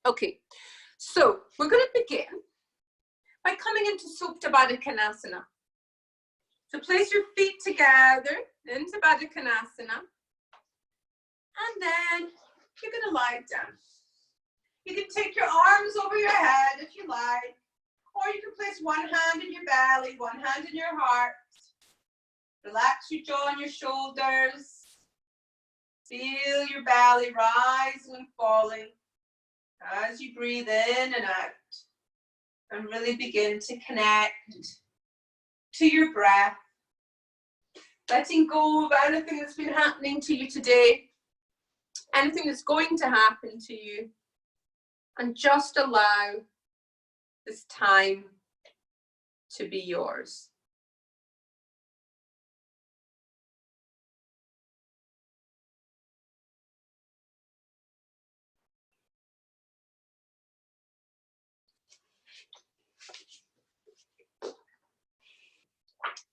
Okay, so we're going to begin by coming into Supta Baddha Konasana. So place your feet together into Baddha Konasana, and then you're going to lie down. You can take your arms over your head if you like, or you can place one hand in your belly, one hand in your heart. Relax your jaw and your shoulders. Feel your belly rising and falling as you breathe in and out. And really begin to connect to your breath. Letting go of anything that's been happening to you today. Anything that's going to happen to you. And just allow this time to be yours.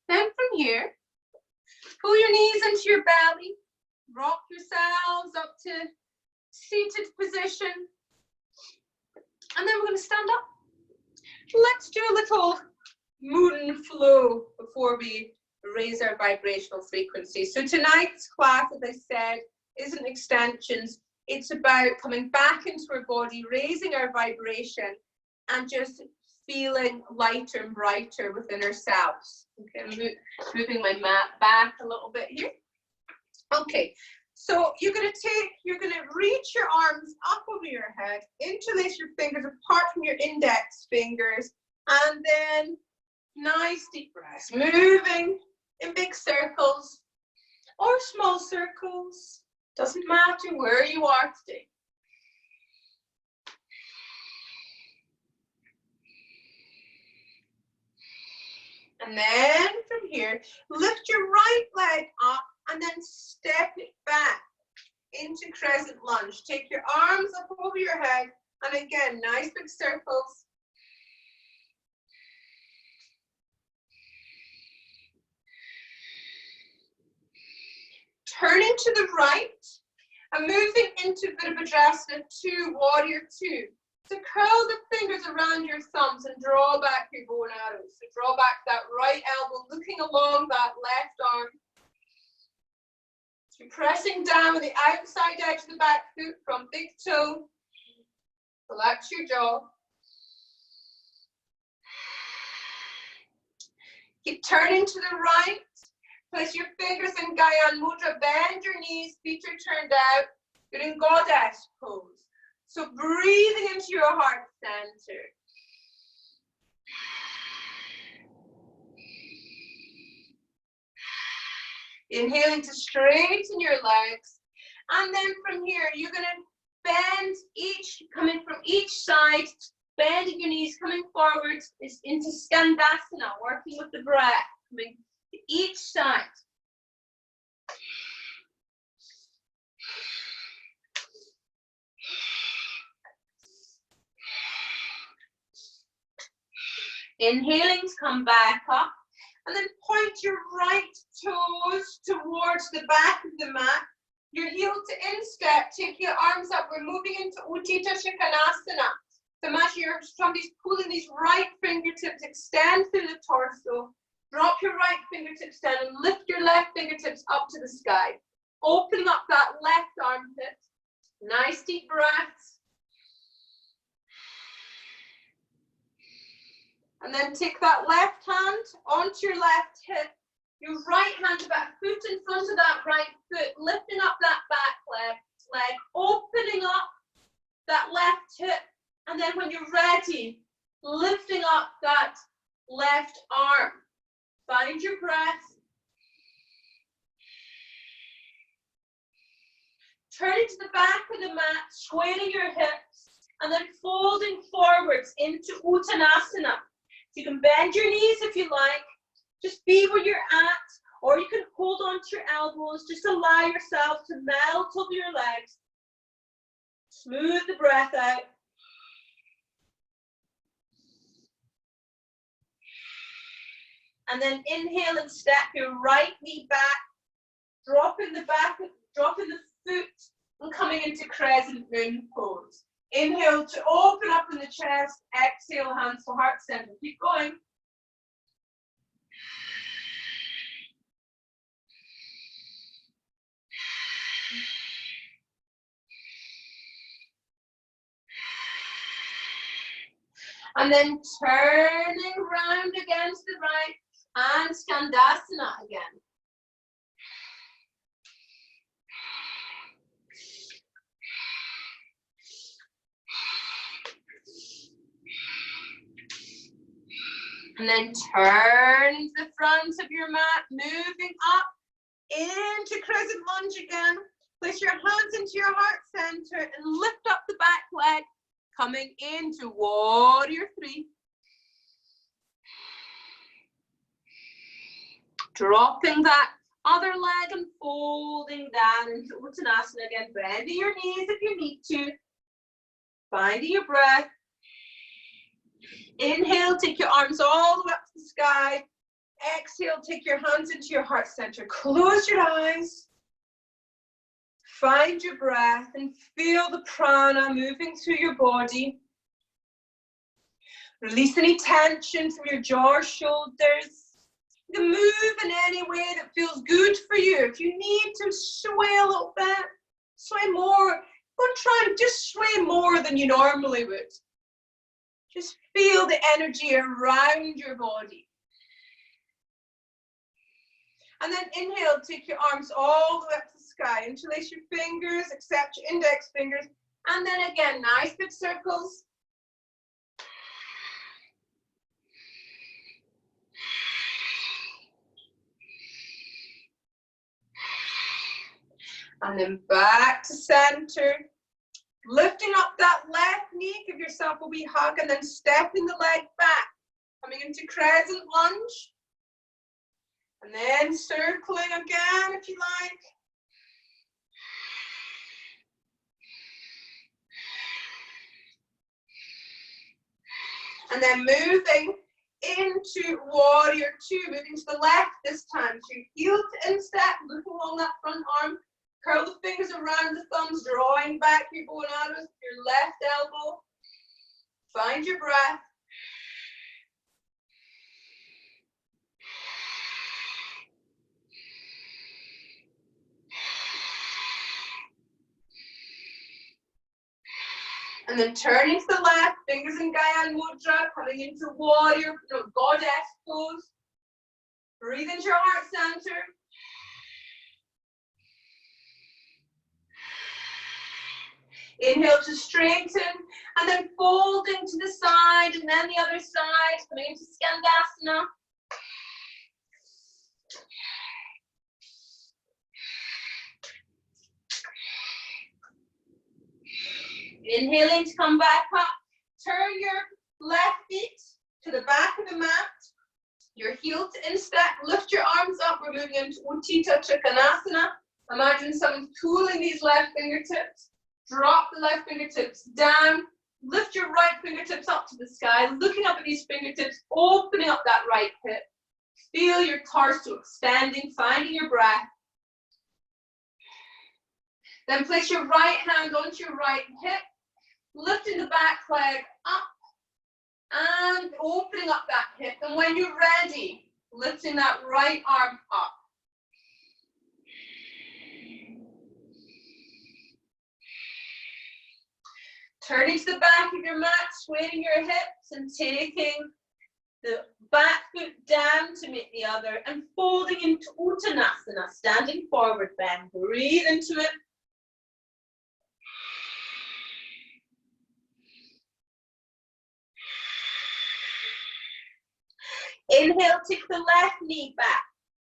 Then from here, pull your knees into your belly, rock yourselves up to seated position, and then we're going to stand up. Let's do a little moon flow before we raise our vibrational frequency. So tonight's class, as I said, isn't extensions. It's about coming back into our body, raising our vibration, and just feeling lighter and brighter within ourselves. Okay, I'm moving my mat back a little bit here. Okay, so you're going to reach your arms up over your head, interlace your fingers apart from your index fingers, and then nice deep breaths, moving in big circles or small circles. Doesn't matter where you are today. And then from here, lift your right leg up and then step it back into crescent lunge. Take your arms up over your head, and again, nice big circles. Turning to the right and moving into Virabhadrasana 2, Warrior 2. So curl the fingers around your thumbs and draw back your bow and arrows. So draw back that right elbow, looking along that left arm. So you're pressing down with the outside edge of the back foot from big toe. Relax your jaw. Keep turning to the right. Place your fingers in Gyan Mudra. Bend your knees, feet are turned out. You're in Goddess pose. So breathing into your heart center. Inhaling to straighten your legs. And then from here, you're going to bend coming from each side, bending your knees, coming forward into Skandasana, working with the breath, coming to each side. Inhaling to come back up, and then point your right toes towards the back of the mat. Your heel to instep, take your arms up. We're moving into Utthita Trikonasana. So imagine somebody's pulling these right fingertips, extend through the torso. Drop your right fingertips down and lift your left fingertips up to the sky. Opening up that left armpit. Nice deep breaths. And then take that left hand onto your left hip. Your right hand, back foot in front of that right foot, lifting up that back leg, opening up that left hip. And then when you're ready, lifting up that left arm. Find your breath. Turning to the back of the mat, swaying your hips, and then folding forwards into Uttanasana. You can bend your knees if you like. Just be where you're at, or you can hold on to your elbows. Just allow yourself to melt over your legs. Smooth the breath out. And then inhale and step your right knee back, dropping the foot and coming into crescent moon pose. Inhale to open up in the chest. Exhale, hands to heart center. Keep going. And then turning round against the right and Skandasana again. And then turn the front of your mat, moving up into crescent lunge again. Place your hands into your heart center and lift up the back leg, coming into warrior 3. Dropping that other leg and folding down into Uttanasana again. Bending your knees if you need to. Finding your breath. Inhale, take your arms all the way up to the sky. Exhale, take your hands into your heart center. Close your eyes. Find your breath and feel the prana moving through your body. Release any tension from your jaw or shoulders. You can move in any way that feels good for you. If you need to sway a little bit, sway more. Go and try and just sway more than you normally would. Just feel the energy around your body. And then inhale, take your arms all the way up to the sky. Interlace your fingers, accept your index fingers. And then again, nice big circles. And then back to center. Lifting up that left knee, give yourself a wee hug, and then stepping the leg back. Coming into crescent lunge. And then circling again if you like. And then moving into warrior 2, moving to the left this time. So heel to instep, look along that front arm. Curl the fingers around the thumbs, drawing back your bow and arrows, your left elbow. Find your breath. And then turning to the left, fingers in Gyan Mudra, coming into warrior, goddess pose. Breathe into your heart center. Inhale to straighten, and then folding to the side, and then the other side, coming into Skandasana. Inhaling to come back up. Turn your left feet to the back of the mat. Your heel to instep. Lift your arms up. We're moving into Utthita Trikonasana. Imagine someone pulling these left fingertips. Drop the left fingertips down. Lift your right fingertips up to the sky. Looking up at these fingertips, opening up that right hip. Feel your torso expanding, finding your breath. Then place your right hand onto your right hip. Lifting the back leg up and opening up that hip. And when you're ready, lifting that right arm up. Turning to the back of your mat, swaying your hips and taking the back foot down to meet the other and folding into Uttanasana, standing forward bend. Breathe into it. Inhale, take the left knee back.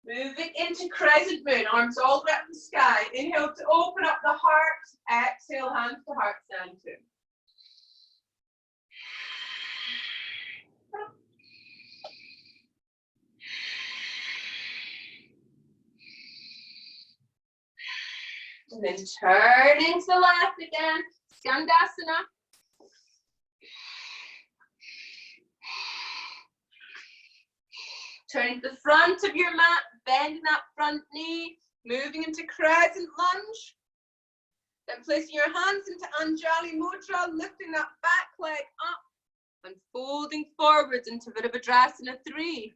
Moving into crescent moon, arms all the way up the sky. Inhale to open up the heart. Exhale, hands to heart center. And then turning to the left again. Skandasana. Turning to the front of your mat, bending that front knee, moving into crescent lunge. Then placing your hands into Anjali Mudra, lifting that back leg up and folding forwards into Virabhadrasana 3.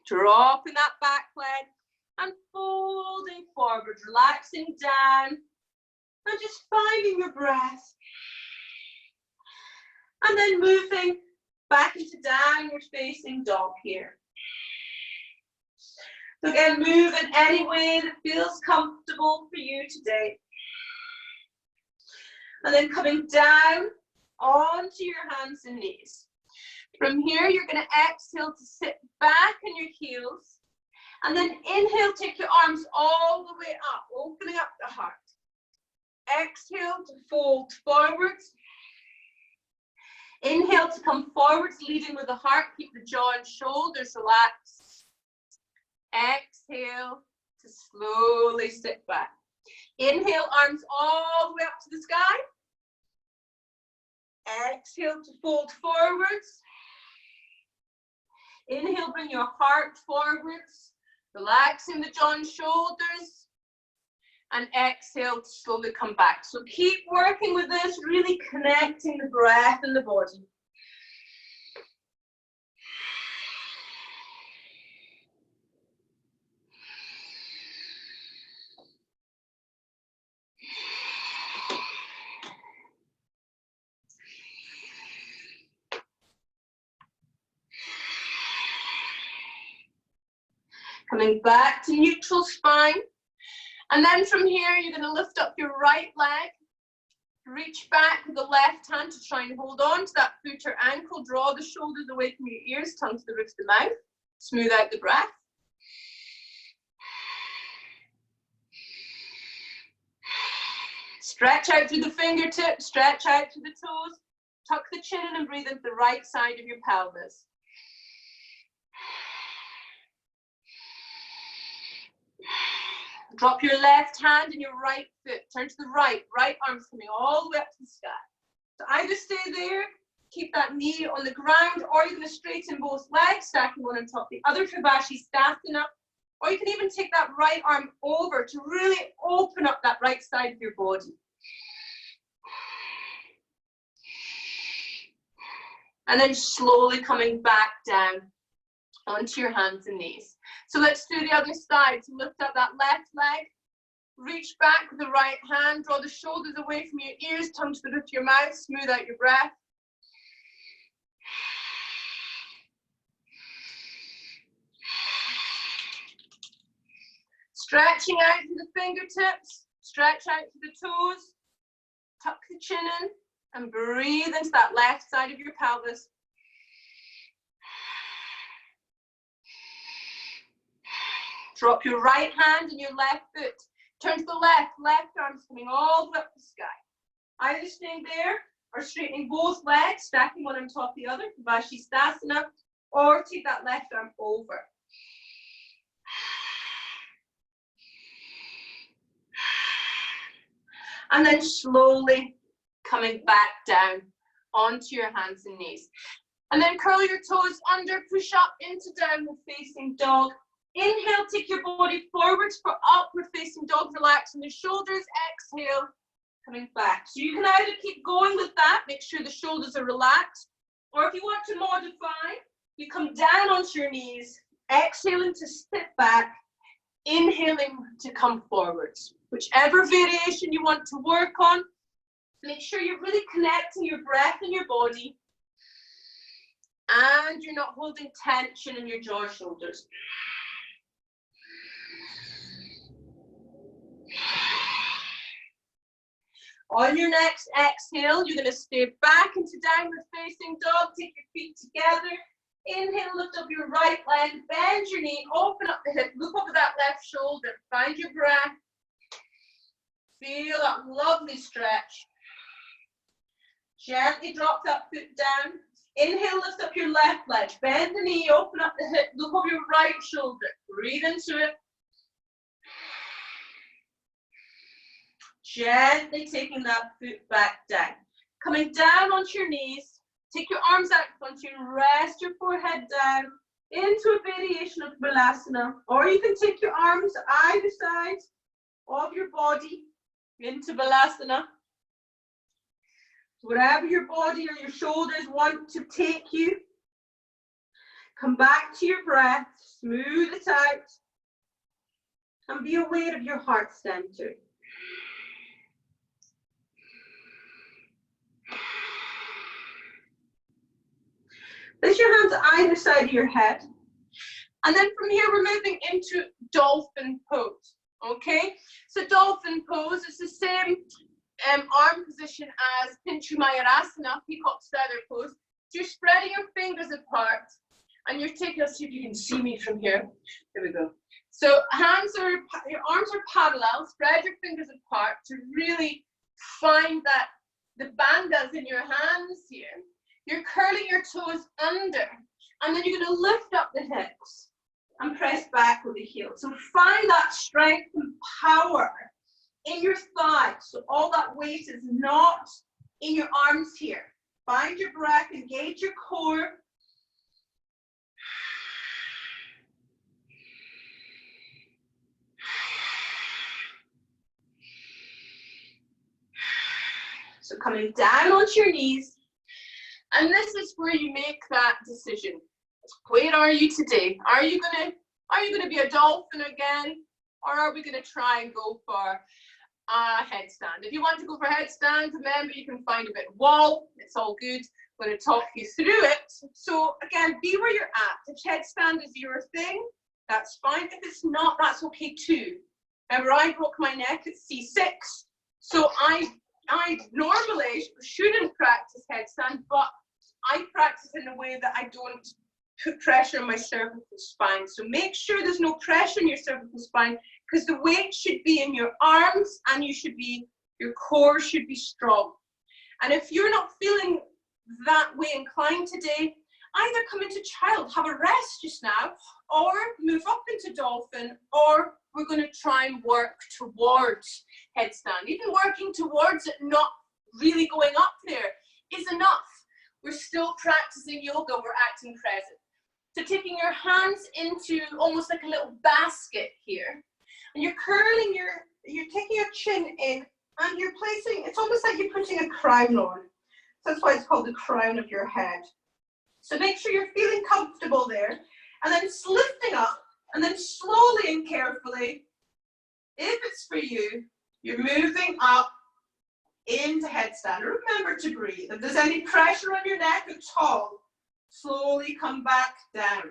Dropping that back leg and folding forward, relaxing down and just finding your breath. And then moving back into downward facing dog here. So again, move in any way that feels comfortable for you today. And then coming down onto your hands and knees. From here, you're going to exhale to sit back on your heels. And then inhale, take your arms all the way up, opening up the heart. Exhale to fold forwards. Inhale to come forwards, leading with the heart. Keep the jaw and shoulders relaxed. Exhale to slowly sit back. Inhale, arms all the way up to the sky. Exhale to fold forwards. Inhale, bring your heart forwards, relaxing the jaw and shoulders. And exhale to slowly come back. So keep working with this, really connecting the breath and the body. Coming back to neutral spine. And then from here, you're going to lift up your right leg. Reach back with the left hand to try and hold on to that foot or ankle. Draw the shoulders away from your ears, tongue to the roof of the mouth. Smooth out the breath. Stretch out through the fingertips, stretch out through the toes. Tuck the chin in and breathe into the right side of your pelvis. Drop your left hand and your right foot. Turn to the right. Right arm's coming all the way up to the sky. So either stay there, keep that knee on the ground, or you're going to straighten both legs, stacking one on top of the other for Vashisthasana. Or you can even take that right arm over to really open up that right side of your body. And then slowly coming back down onto your hands and knees. So let's do the other side. So lift up that left leg, reach back with the right hand, draw the shoulders away from your ears, tongue to the roof of your mouth, smooth out your breath. Stretching out to the fingertips, stretch out to the toes, tuck the chin in, and breathe into that left side of your pelvis. Drop your right hand and your left foot. Turn to the left, left arm's coming all the way up the sky. Either staying there or straightening both legs, stacking one on top of the other, Vashisthasana, or take that left arm over. And then slowly coming back down onto your hands and knees. And then curl your toes under, push up into downward facing dog. Inhale, take your body forwards for upward facing dog, relaxing the shoulders. Exhale, coming back. So you can either keep going with that, make sure the shoulders are relaxed, or if you want to modify, you come down onto your knees, exhaling to sit back, inhaling to come forwards. Whichever variation you want to work on, make sure you're really connecting your breath and your body, and you're not holding tension in your jaw shoulders. On your next exhale, you're going to stay back into downward facing dog. Take your feet together. Inhale, lift up your right leg, bend your knee, open up the hip, look over that left shoulder, find your breath. Feel that lovely stretch. Gently drop that foot down. Inhale, lift up your left leg, bend the knee, open up the hip, look over your right shoulder, breathe into it. Gently taking that foot back down. Coming down onto your knees, take your arms out in front of you, rest your forehead down, into a variation of Balasana, or you can take your arms either side of your body into Balasana. Wherever your body or your shoulders want to take you, come back to your breath, smooth it out, and be aware of your heart center. Place your hands either side of your head. And then from here, we're moving into dolphin pose. Okay? So dolphin pose is the same arm position as Pinchu Mayurasana, peacock feather pose. So you're spreading your fingers apart. And you're taking, let's see if you can see me from here. There we go. So your arms are parallel. Spread your fingers apart to really find that the bandhas in your hands here. You're curling your toes under, and then you're going to lift up the hips and press back with the heels. So find that strength and power in your thighs. So all that weight is not in your arms here. Find your breath, engage your core. So coming down onto your knees. And this is where you make that decision. Where are you today? Are you gonna be a dolphin again? Or are we gonna try and go for a headstand? If you want to go for headstand, remember you can find a bit of wall. It's all good. I'm gonna talk you through it. So again, be where you're at. If headstand is your thing, that's fine. If it's not, that's okay too. Remember, I broke my neck at C6. So I normally shouldn't practice headstand, but I practice in a way that I don't put pressure on my cervical spine. So make sure there's no pressure in your cervical spine, because the weight should be in your arms and your core should be strong. And if you're not feeling that way inclined today, either come into child, have a rest just now, or move up into dolphin, or we're going to try and work towards headstand. Even working towards it, not really going up there, is enough. We're still practicing yoga, we're acting present. So taking your hands into almost like a little basket here, and you're curling you're taking your chin in, and you're placing, it's almost like you're putting a crown on. So that's why it's called the crown of your head. So make sure you're feeling comfortable there, and then it's lifting up, and then slowly and carefully, if it's for you, you're moving up into headstand. Remember to breathe. If there's any pressure on your neck at all, slowly come back down.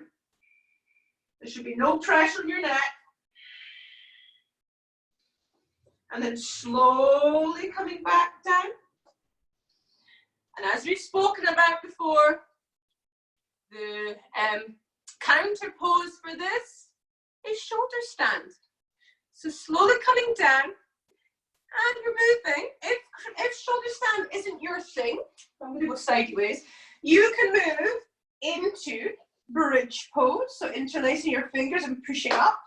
There should be no pressure on your neck. And then slowly coming back down. And as we've spoken about before, the counter pose for this is shoulder stand. So slowly coming down, and you're moving. If shoulder stand isn't your thing, I'm going to go sideways, you can move into bridge pose, so interlacing your fingers and pushing up.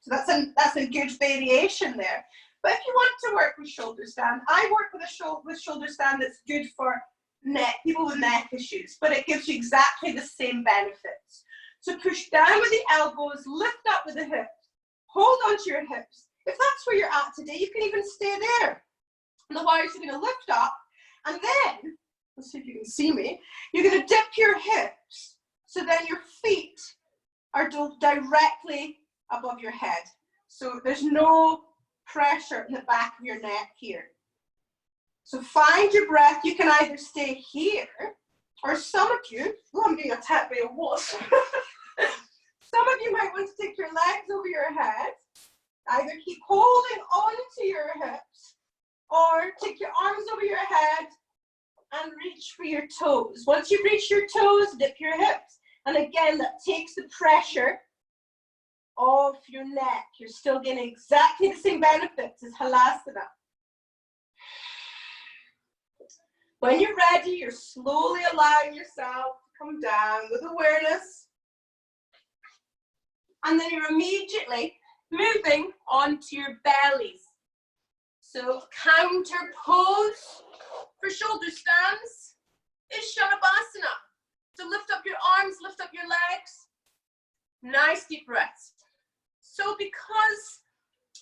So that's a good variation there. But if you want to work with shoulder stand, I work with shoulder stand that's good for people with neck issues, but it gives you exactly the same benefits. So push down with the elbows, lift up with the hips, hold onto your hips. If that's where you're at today, you can even stay there. Otherwise, you're going to lift up, and then, let's see if you can see me, you're going to dip your hips, so then your feet are directly above your head. So there's no pressure in the back of your neck here. So find your breath. You can either stay here, or some of you, I'm being attacked by a wasp. Some of you might want to take your legs over your head. Either keep holding onto your hips, or take your arms over your head and reach for your toes. Once you reach your toes, dip your hips. And again, that takes the pressure off your neck. You're still getting exactly the same benefits as Halasana. When you're ready, you're slowly allowing yourself to come down with awareness. And then you're immediately moving onto your bellies. So counter pose for shoulder stands is Shavasana. So lift up your arms, lift up your legs, Nice deep breaths. So because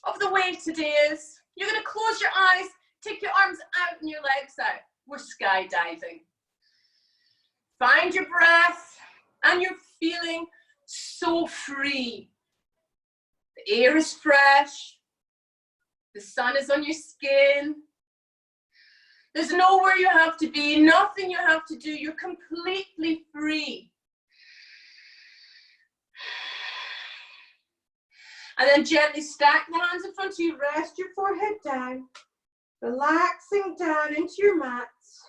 of the way today is, you're going to close your eyes, take your arms out and your legs out. We're skydiving. Find your breath and you're feeling so free. The air is fresh. The sun is on your skin. There's nowhere you have to be, nothing you have to do. You're completely free. And then gently stack the hands in front of you. Rest your forehead down. Relaxing down into your mats.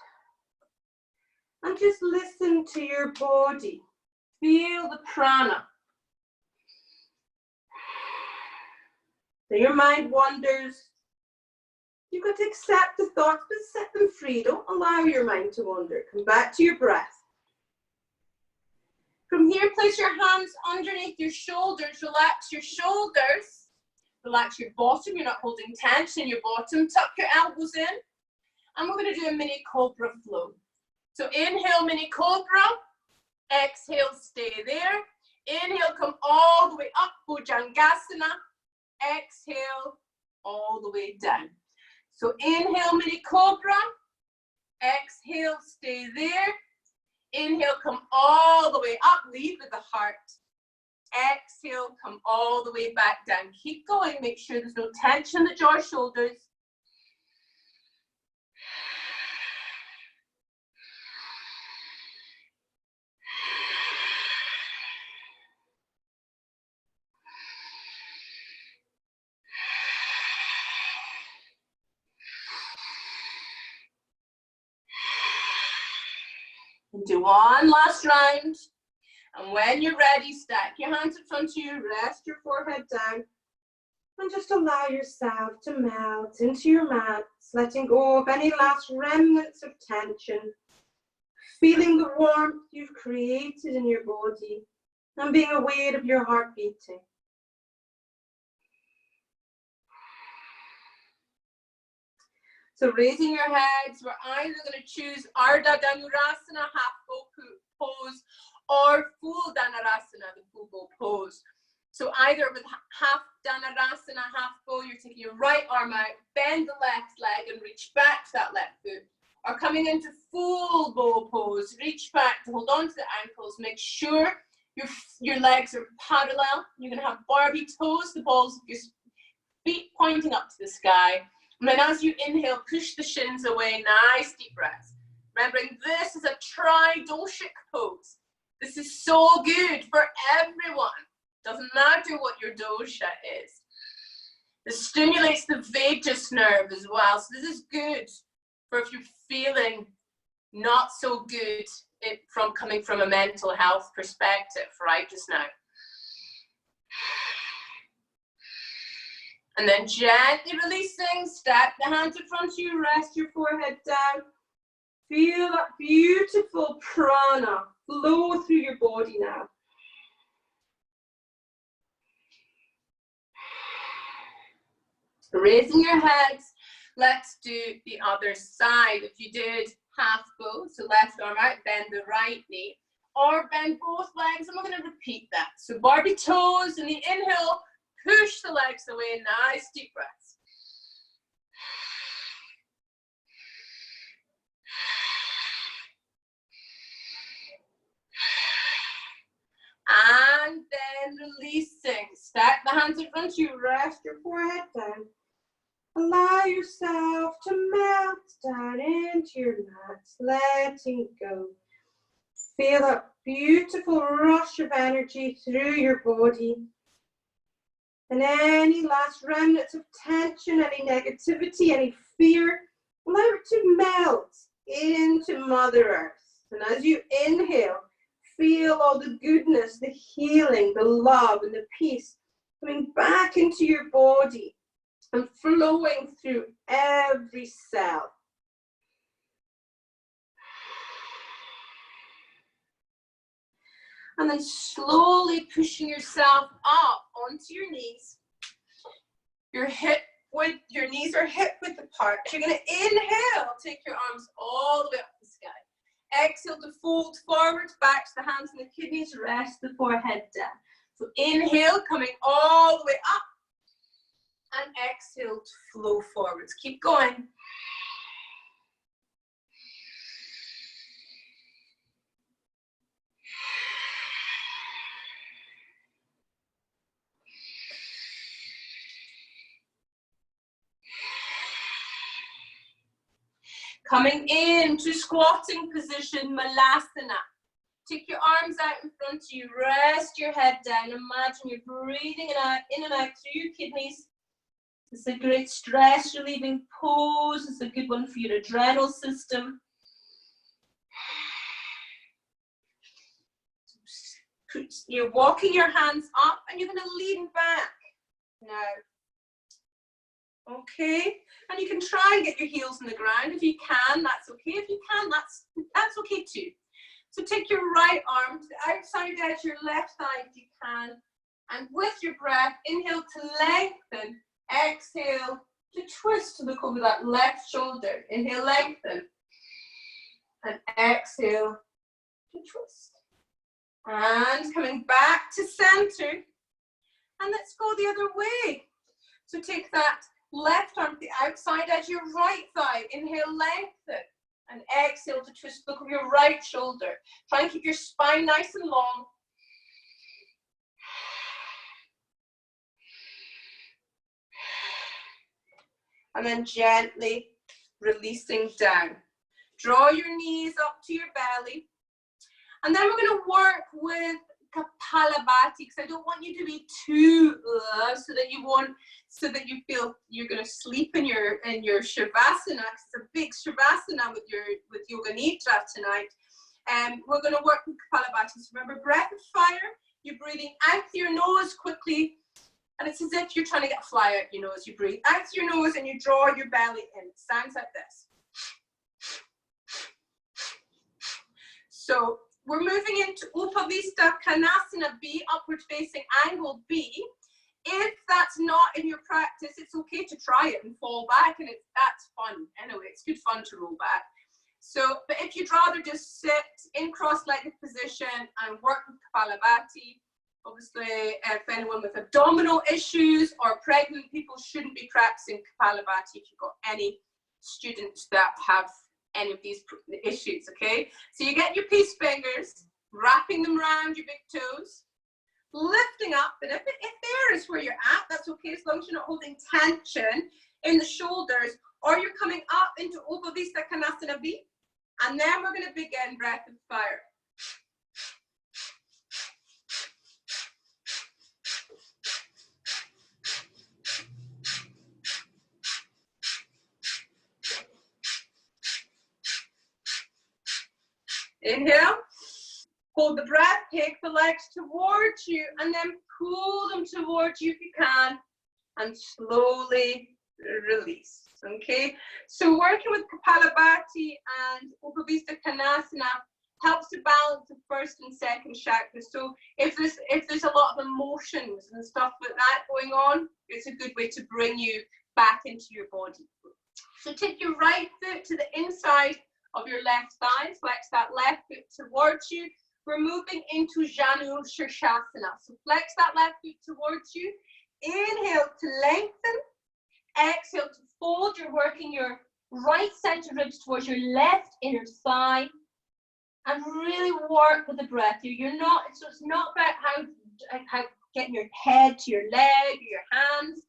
And just listen to your body. Feel the prana. So your mind wanders. You've got to accept the thoughts, but set them free. Don't allow your mind to wander. Come back to your breath. From here, place your hands underneath your shoulders. Relax your shoulders. Relax your bottom. You're not holding tension in your bottom. Tuck your elbows in. And we're going to do a mini cobra flow. So inhale, mini cobra. Exhale, stay there. Inhale, come all the way up, Bhujangasana. Exhale, all the way down. So inhale, mini cobra. Exhale, stay there. Inhale, come all the way up, lead with the heart. Exhale, come all the way back down. Keep going, make sure there's no tension in the jaw, shoulders. Do one last round. And when you're ready, stack your hands in front of you, rest your forehead down. And just allow yourself to melt into your mats, letting go of any last remnants of tension. Feeling the warmth you've created in your body and being aware of your heart beating. So raising your heads, we're either going to choose Ardha Dhanurasana, half bow pose, or full Dhanurasana, the full bow pose. So either with half Dhanurasana, half bow, you're taking your right arm out, bend the left leg and reach back to that left foot. Or coming into full bow pose, reach back to hold on to the ankles, make sure your legs are parallel. You're going to have Barbie toes, the balls of your feet pointing up to the sky. And then as you inhale, push the shins away, nice deep breaths. Remembering this is a tri-doshik pose. This is so good for everyone. Doesn't matter what your dosha is. This stimulates the vagus nerve as well. So this is good for if you're feeling not so good from coming from a mental health perspective, right, just now. And then gently releasing, stack the hands in front of you, rest your forehead down. Feel that beautiful prana flow through your body now. Raising your heads, let's do the other side. If you did half bow, so left arm out, bend the right knee, or bend both legs, and we're going to repeat that. So Barbie toes in the inhale, push the legs away, nice deep breaths. And then releasing. Stack the hands in front of you, rest your forehead down. Allow yourself to melt down into your mat, letting go. Feel that beautiful rush of energy through your body. And any last remnants of tension, any negativity, any fear, allow it to melt into Mother Earth. And as you inhale, feel all the goodness, the healing, the love, and the peace coming back into your body and flowing through every cell. And then slowly pushing yourself up onto your knees. Your knees are hip width apart. You're going to inhale, take your arms all the way up to the sky. Exhale to fold forward, back to the hands and the kidneys, rest the forehead down. So inhale, coming all the way up. And exhale to flow forwards. Keep going. Coming into squatting position, Malasana. Take your arms out in front of you, rest your head down. Imagine you're breathing in and out through your kidneys. It's a great stress relieving pose. It's a good one for your adrenal system. You're walking your hands up and you're going to lean back now. Okay, and you can try and get your heels in the ground. If you can, that's okay. If you can, that's okay too. So take your right arm to the outside edge of your left thigh if you can. And with your breath, inhale to lengthen. Exhale to twist to look over that left shoulder. Inhale, lengthen. And exhale to twist. And coming back to center. And let's go the other way. So take that left arm to the outside edge of your right thigh. Inhale, lengthen. And exhale to twist, look over your right shoulder. Try and keep your spine nice and long. And then gently releasing down. Draw your knees up to your belly. And then we're going to work with Kapalabhati, because I don't want you to be too so that you feel you're going to sleep in your shavasana, because it's a big shavasana with yoga nidra tonight. We're going to work with Kapalabhati. So remember, breath of fire. You're breathing out through your nose quickly, and it's as if you're trying to get a fly out your nose. You breathe out through your nose and you draw your belly in. It sounds like this. So we're moving into Upavista Konasana B, upward facing angle B. If that's not in your practice, it's okay to try it and fall back, and that's fun. Anyway, it's good fun to roll back. So, but if you'd rather just sit in cross-legged position and work with Kapalabhati, obviously if anyone with abdominal issues or pregnant people shouldn't be practicing Kapalabhati if you've got any students that have any of these issues, okay? So you get your peace fingers, wrapping them around your big toes, lifting up, and if there is where you're at, that's okay, as long as you're not holding tension in the shoulders, or you're coming up into Upavista Konasana B, and then we're going to begin breath of fire. Inhale, hold the breath, take the legs towards you, and then pull them towards you if you can, and slowly release, okay? So working with Kapalabhati and Upavista Konasana helps to balance the first and second chakras. So if there's a lot of emotions and stuff like that going on, it's a good way to bring you back into your body. So take your right foot to the inside of your left thigh, flex that left foot towards you. We're moving into Janu Shirshasana. So flex that left foot towards you. Inhale to lengthen. Exhale to fold. You're working your right center ribs towards your left inner thigh. And really work with the breath here. So it's not about how getting your head to your leg, or your hands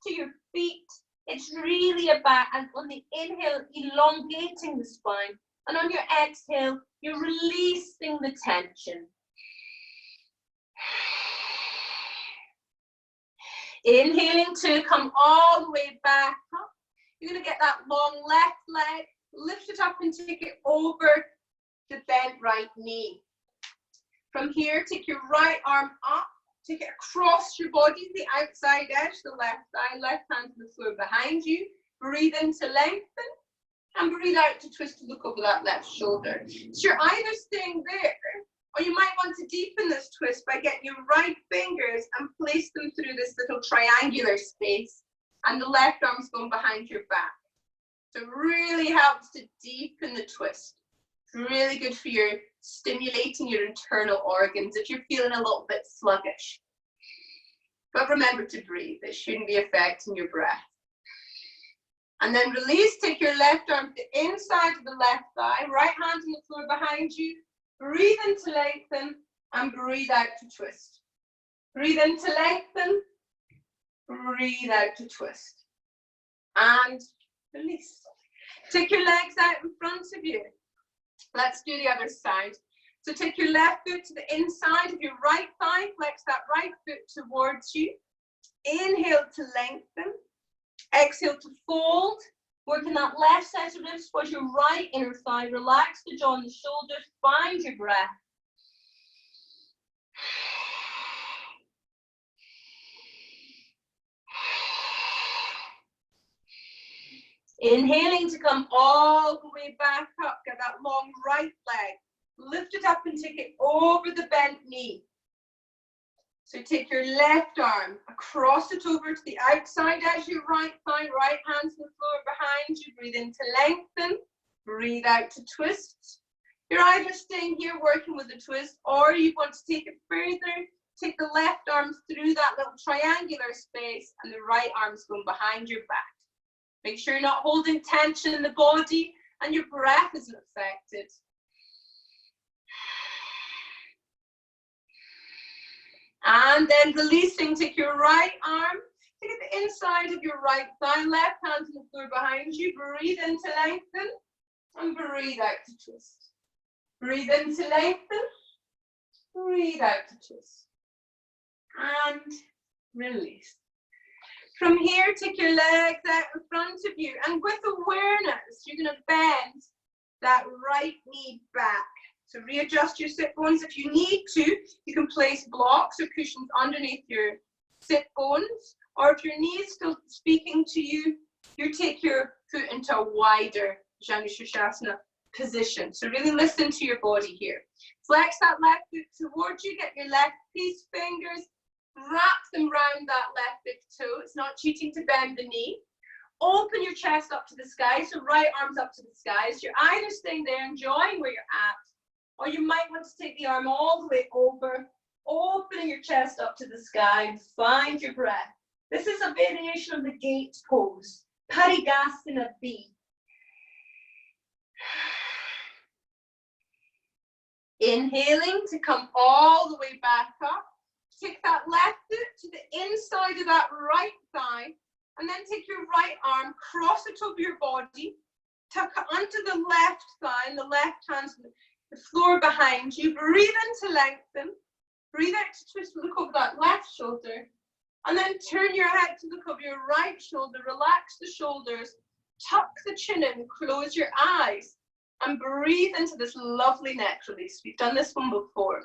to your feet. It's really about, and on the inhale, elongating the spine. And on your exhale, you're releasing the tension. Inhaling to come all the way back up. You're going to get that long left leg, lift it up and take it over the bent right knee. From here, take your right arm up, take it across your body, the outside edge, the left thigh, left hand to the floor behind you. Breathe in to lengthen, and breathe out to twist to look over that left shoulder. So you're either staying there, or you might want to deepen this twist by getting your right fingers and place them through this little triangular space, and the left arm's going behind your back. So it really helps to deepen the twist. It's really good for your stimulating your internal organs if you're feeling a little bit sluggish. But remember to breathe. It shouldn't be affecting your breath. And then release. Take your left arm to the inside of the left thigh. Right hand on the floor behind you. Breathe in to lengthen and breathe out to twist. Breathe in to lengthen. Breathe out to twist. And release. Take your legs out in front of you. Let's do the other side. So take your left foot to the inside of your right thigh. Flex that right foot towards you. Inhale to lengthen. Exhale to fold. Working that left side of the ribs towards your right inner thigh. Relax the jaw and the shoulders. Find your breath. Inhaling to come all the way back up. Get that long right leg. Lift it up and take it over the bent knee. So take your left arm, cross it over to the outside edge of your right thigh, right hand to the floor behind you. Breathe in to lengthen, breathe out to twist. You're either staying here working with the twist, or you want to take it further. Take the left arm through that little triangular space, and the right arm's going behind your back. Make sure you're not holding tension in the body, and your breath isn't affected. And then releasing, take your right arm, take it the inside of your right thigh, left hand on the floor behind you. Breathe in to lengthen and breathe out to twist. Breathe in to lengthen, breathe out to twist. And release. From here, take your legs out in front of you, and with awareness, you're going to bend that right knee back. So readjust your sit bones. If you need to, you can place blocks or cushions underneath your sit bones, or if your knee is still speaking to you, you take your foot into a wider Janu Sirsasana position. So really listen to your body here. Flex that left foot towards you, get your left peace fingers, wrap them round that left big toe. It's not cheating to bend the knee. Open your chest up to the sky, so right arm's up to the sky. So you're either staying there enjoying where you're at, or you might want to take the arm all the way over, opening your chest up to the sky, and find your breath. This is a variation of the gate pose, Parigasana B. Inhaling to come all the way back up. Take that left foot to the inside of that right thigh, and then take your right arm, cross it over your body, tuck it onto the left thigh and the left hand to the floor behind you. Breathe in to lengthen, breathe out to twist, look over that left shoulder, and then turn your head to look over your right shoulder. Relax the shoulders, tuck the chin in, close your eyes, and breathe into this lovely neck release. We've done this one before.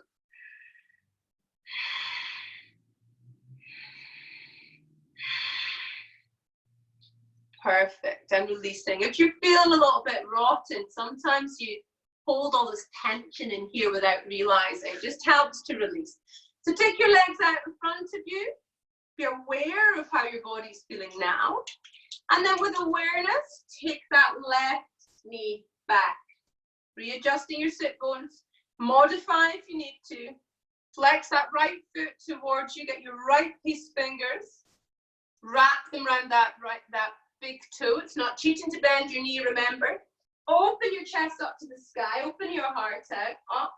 Perfect. And releasing. If you're feeling a little bit rotten, sometimes you hold all this tension in here without realizing. It just helps to release. So take your legs out in front of you. Be aware of how your body's feeling now. And then with awareness, take that left knee back. Readjusting your sit bones. Modify if you need to. Flex that right foot towards you. Get your right peace fingers. Wrap them around that big toe. It's not cheating to bend your knee, remember. Open your chest up to the sky. Open your heart out. Up.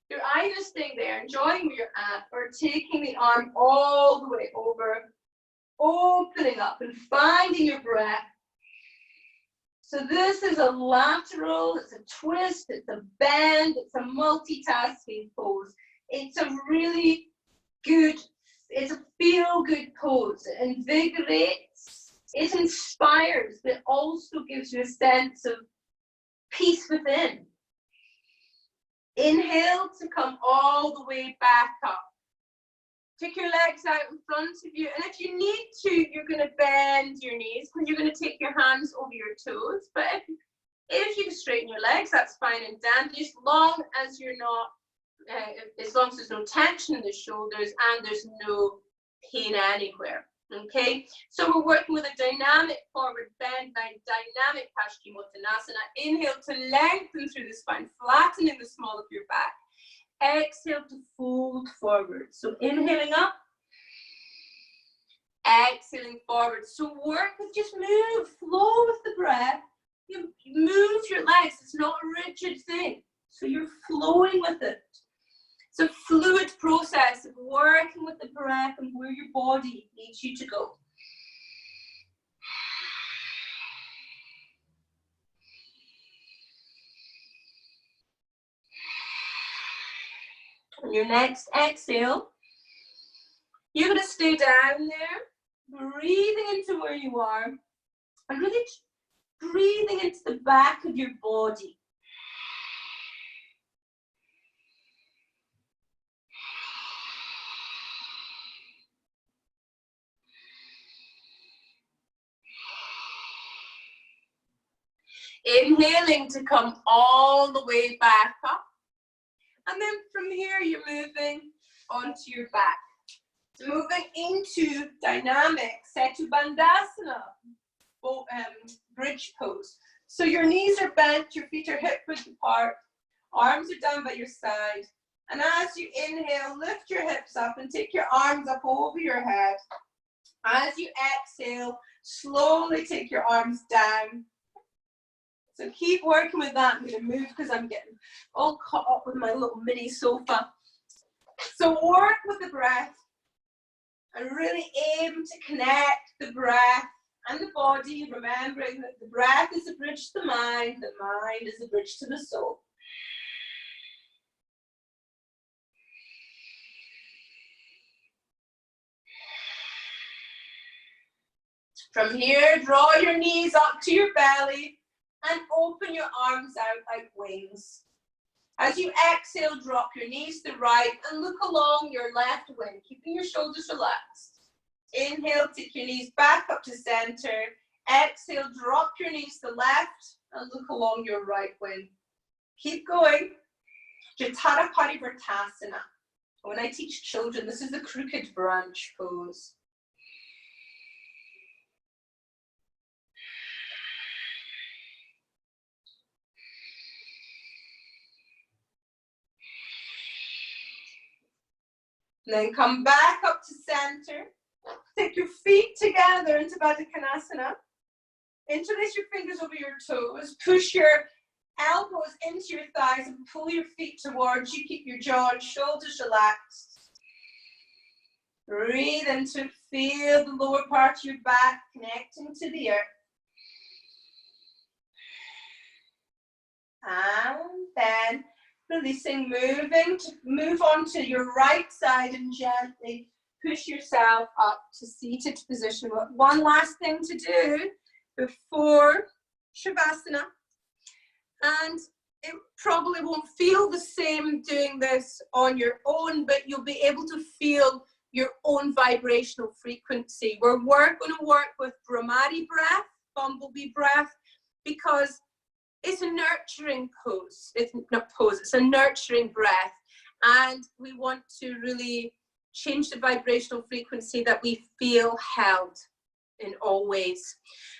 You're either staying there, enjoying where you're at, or taking the arm all the way over, opening up and finding your breath. So this is a lateral, it's a twist, it's a bend, it's a multitasking pose. It's a really good, it's a feel-good pose. It invigorates, it inspires, but it also gives you a sense of peace within. Inhale to come all the way back up. Take your legs out in front of you, and if you need to, you're going to bend your knees because you're going to take your hands over your toes. But if you straighten your legs, that's fine and dandy, as long as you're not, as long as there's no tension in the shoulders and there's no pain anywhere. Okay, so we're working with a dynamic forward bend, dynamic Paschimottanasana. Inhale to lengthen through the spine, flattening the small of your back. Exhale to fold forward. So inhaling up, breathe in to lengthen, breathe out to twist. Breathe in to lengthen, breathe out to twist. And release. exhaling forward. So work with, just move, flow with the breath. You move your legs. It's not a rigid thing. So you're flowing with it. It's a fluid process of working with the breath and where your body needs you to go. On your next exhale, you're going to stay down there, breathing into where you are, and really breathing into the back of your body. Inhaling to come all the way back up. And then from here, you're moving onto your back. So moving into dynamic Setu Bandhasana, bridge pose. So your knees are bent, your feet are hip width apart, arms are down by your side. And as you inhale, lift your hips up and take your arms up over your head. As you exhale, slowly take your arms down. So keep working with that. I'm going to move because I'm getting all caught up with my little mini sofa. So work with the breath and really aim to connect the breath and the body, remembering that the breath is a bridge to the mind is a bridge to the soul. From here, draw your knees up to your belly and open your arms out like wings. As you exhale, drop your knees to the right and look along your left wing, keeping your shoulders relaxed. Inhale, take your knees back up to center. Exhale, drop your knees to the left and look along your right wing. Keep going. Jatara Parivartasana. When I teach children, this is the crooked branch pose. Then come back up to center. Take your feet together into Baddha Konasana. Interlace your fingers over your toes. Push your elbows into your thighs and pull your feet towards you. Keep your jaw and shoulders relaxed. Breathe into it. Feel the lower part of your back connecting to the earth. And then releasing, moving to move on to your right side and gently push yourself up to seated position. One last thing to do before Shavasana, and it probably won't feel the same doing this on your own, but you'll be able to feel your own vibrational frequency. We're going to work with Brahmari breath, bumblebee breath, because it's a nurturing pose. It's not pose, it's a nurturing breath. And we want to really change the vibrational frequency that we feel held in all ways.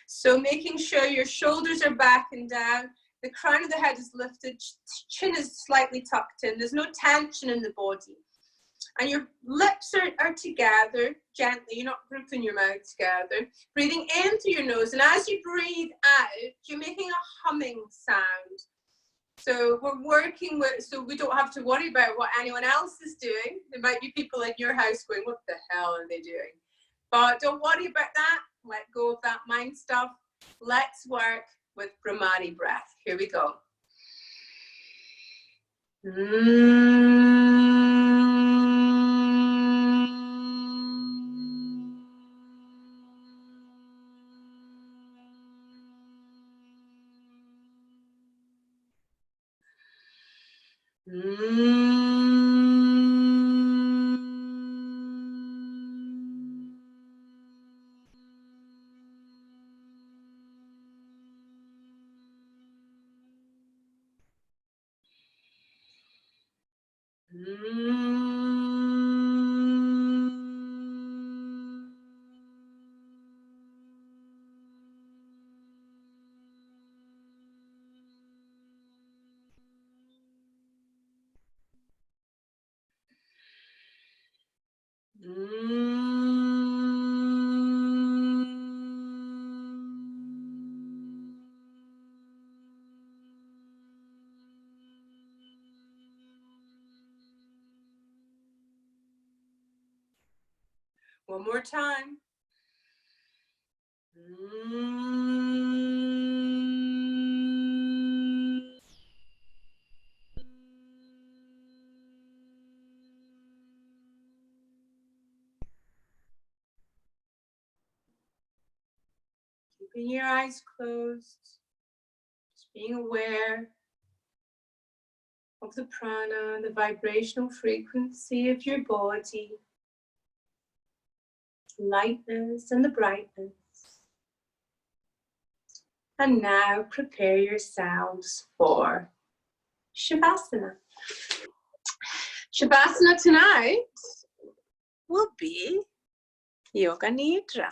So making sure your shoulders are back and down, the crown of the head is lifted, chin is slightly tucked in, there's no tension in the body. And your lips are together gently, you're not gripping your mouth together. Breathing in through your nose, and as you breathe out, you're making a humming sound. So we're working with, so we don't have to worry about what anyone else is doing. There might be people in your house going, what the hell are they doing? But don't worry about that. Let go of that mind stuff. Let's work with Brahmari breath. Here we go. One more time. Keeping your eyes closed, just being aware of the prana, the vibrational frequency of your body, the lightness and the brightness. And now prepare yourselves for Shavasana. Shavasana tonight will be Yoga Nidra.